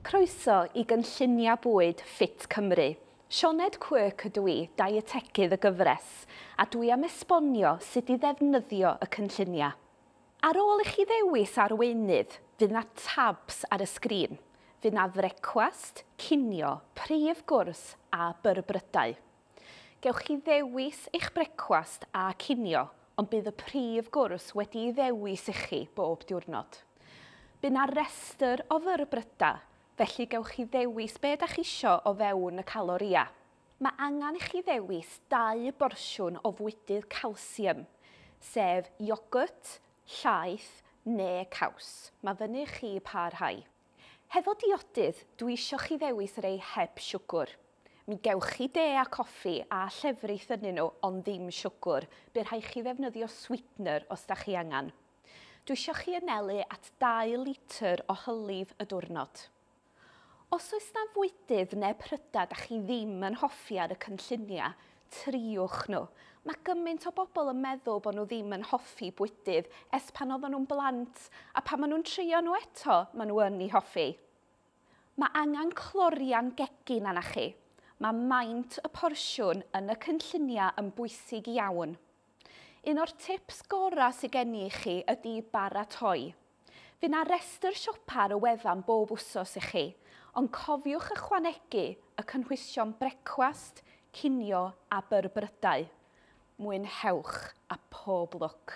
Croeso i gynlluniau bwyd FFIT Cymru. Sioned Quirke ydw i, dietegydd y gyfres, a dwi am esbonio sut i ddefnyddio y cynlluniau. Ar ôl i chi ddewis arweinydd, fydd yna tabs ar y sgrin. Fydd yna frecwast, cinio, prif gwrs a byrbrydau. Gewch chi ddewis eich brecwast a cinio, ond bydd y prif gwrs wedi ei ddewis i chi bob diwrnod. Bydd yna restr o fyrbrydau, felly gewch chi ddewis be ydych chi isio o fewn y caloria. Mae angen i chi ddewis 2 borsiwn o fwydydd calsium, sef iogwrt, llaeth neu caws. Mae fyny i chi pa rhai. Hefo diodydd, dwi isio chi ddewis rei heb siwgr. Mi gewch chi de a coffi a llefrith ynyn nhw, ond ddim siwgr. Bydd rhaid chi ddefnyddio sweetener os da chi angen. Dwi isio chi anelu at 2 litr o hylif y diwrnod. Os oes na fwydydd neu prydau da chi ddim yn hoffi ar y cynlluniau, triwch nhw. Mae gymaint o bobl yn meddwl bod nhw ddim yn hoffi bwydydd es pan oedden nhw'n blant, a pan maen nhw'n trio nhw eto, maen nhw yn ei hoffi. Mae angen clorian gegin arna chi. Mae maint y porsiwn yn y cynlluniau yn bwysig iawn. Un o'r tips gorau sydd gen i chi ydy baratoi. Fydd yna restr siopa ar y wefan bob wsos i chi, ond cofiwch ychwanegu y cynhwysion brecwast, cinio a byrbrydau. Mwynhewch a pob lwc.